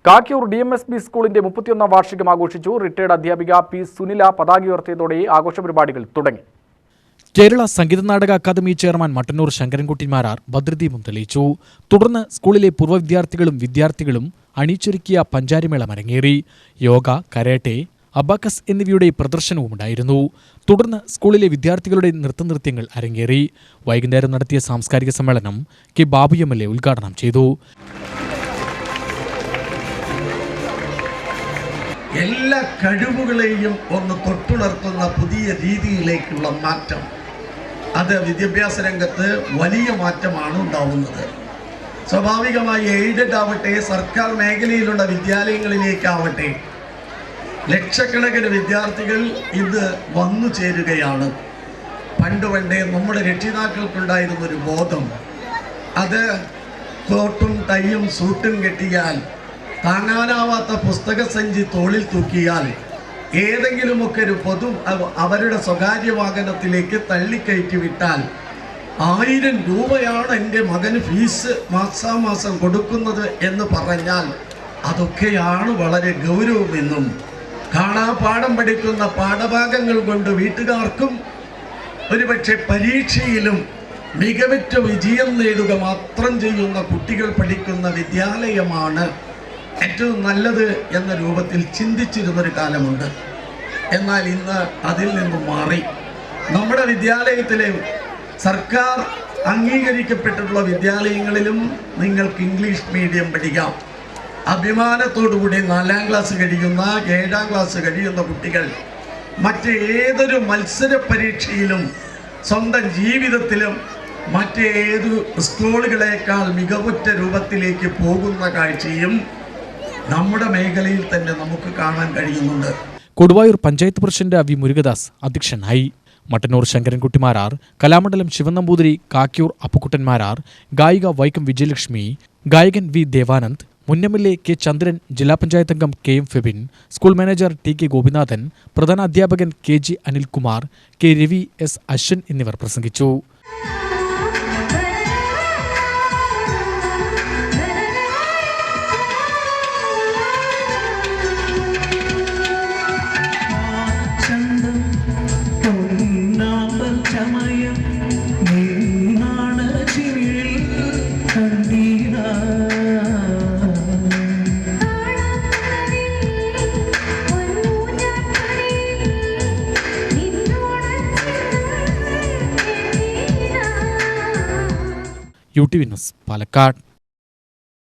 Kakkur DMSB സ്കൂളിന്റെ 31ാം വാർഷികം ആഘോഷിച്ചു. റിട്ടയർഡ് അധ്യാപിക പി സുനില പതാക ഉയർത്തിയതോടെ ആഘോഷ പരിപാടികൾ തുടങ്ങി. കേരള സംഗീത നാടക അക്കാദമി ചെയർമാൻ മട്ടന്നൂർ ശങ്കരൻകുട്ടി മാരാർ ഭദ്രദീപം തെളിയിച്ചു. തുടർന്ന് സ്കൂളിലെ പൂർവ്വ വിദ്യാർത്ഥികളും അണിയിച്ചൊരുക്കിയ പഞ്ചാരിമേളം അരങ്ങേറി. യോഗ, കരാട്ടെ, അബാക്കസ് എന്നിവയുടെ പ്രദർശനവുമുണ്ടായിരുന്നു. തുടർന്ന് സ്കൂളിലെ വിദ്യാർത്ഥികളുടെ നൃത്തനൃത്യങ്ങൾ അരങ്ങേറി. വൈകുന്നേരം നടത്തിയ സാംസ്കാരിക സമ്മേളനം കെ ബാബു MLA ഉദ്ഘാടനം ചെയ്തു. എല്ലാ കഴിവുകളെയും ഒന്ന് തൊട്ടുണർത്തുന്ന പുതിയ രീതിയിലേക്കുള്ള മാറ്റം, അത് വിദ്യാഭ്യാസ രംഗത്ത് വലിയ മാറ്റമാണ് ഉണ്ടാവുന്നത്. സ്വാഭാവികമായി എയ്ഡഡ് ആവട്ടെ, സർക്കാർ മേഖലയിലുള്ള വിദ്യാലയങ്ങളിലേക്കാവട്ടെ, ലക്ഷക്കണക്കിന് വിദ്യാർത്ഥികൾ ഇത് വന്നു ചേരുകയാണ്. പണ്ടേ നമ്മുടെ രക്ഷിതാക്കൾക്കുണ്ടായിരുന്നൊരു ബോധം, അത് കോട്ടും ടൈയും സൂട്ടും കെട്ടിയാൽ, താങ്ങാനാവാത്ത പുസ്തക സഞ്ചി തോളിൽ തൂക്കിയാൽ, ഏതെങ്കിലുമൊക്കെ ഒരു അവരുടെ സ്വകാര്യ വാഹനത്തിലേക്ക് തള്ളിക്കയറ്റി വിട്ടാൽ 1000 രൂപയാണ് എൻ്റെ മകന് ഫീസ് മാസാമാസം കൊടുക്കുന്നത് എന്ന് പറഞ്ഞാൽ അതൊക്കെയാണ് വളരെ ഗൗരവമെന്നും, കാണാപാഠം പഠിക്കുന്ന പാഠഭാഗങ്ങൾ കൊണ്ട് വീട്ടുകാർക്കും ഒരുപക്ഷെ പരീക്ഷയിലും മികവുറ്റ വിജയം നേടുക മാത്രം ചെയ്യുന്ന കുട്ടികൾ പഠിക്കുന്ന വിദ്യാലയമാണ് ഏറ്റവും നല്ലത് എന്ന രൂപത്തിൽ ചിന്തിച്ചിരുന്നൊരു കാലമുണ്ട്. എന്നാൽ ഇന്ന് അതിൽ നിന്നും മാറി നമ്മുടെ വിദ്യാലയത്തിലെ സർക്കാർ അംഗീകരിക്കപ്പെട്ടിട്ടുള്ള വിദ്യാലയങ്ങളിലും നിങ്ങൾക്ക് ഇംഗ്ലീഷ് മീഡിയം പഠിക്കാം. അഭിമാനത്തോടുകൂടി 4ാം ക്ലാസ് കഴിയുന്ന, 7ാം ക്ലാസ് കഴിയുന്ന കുട്ടികൾ മറ്റേതൊരു മത്സര പരീക്ഷയിലും സ്വന്തം ജീവിതത്തിലും മറ്റേതു സ്കൂളുകളേക്കാൾ മികവുറ്റ രൂപത്തിലേക്ക് പോകുന്ന കാഴ്ചയും നമ്മുടെ മേഖലയിൽ തന്നെ നമുക്ക് കാണാൻ കഴിയുന്നുണ്ട്. കൊടുവായൂർ പഞ്ചായത്ത് പ്രസിഡന്റ് വി മുരുകദാസ് അധ്യക്ഷനായി. മട്ടന്നൂർ ശങ്കരൻകുട്ടി മാരാർ, കലാമണ്ഡലം ശിവനമ്പൂതിരി, കാക്കൂർ അപ്പുക്കുട്ടൻ മാരാർ, ഗായിക വൈക്കം വിജയലക്ഷ്മി, ഗായകൻ വി ദേവാനന്ദ്, മുൻ MLA കെ ചന്ദ്രൻ, ജില്ലാ പഞ്ചായത്ത് അംഗം KM Febin, school manager TK Gopinathan, പ്രധാന അധ്യാപകൻ KG Anilkumar, K Ravi, S Ashwan എന്നിവർ പ്രസംഗിച്ചു. UTV news, Palakkad.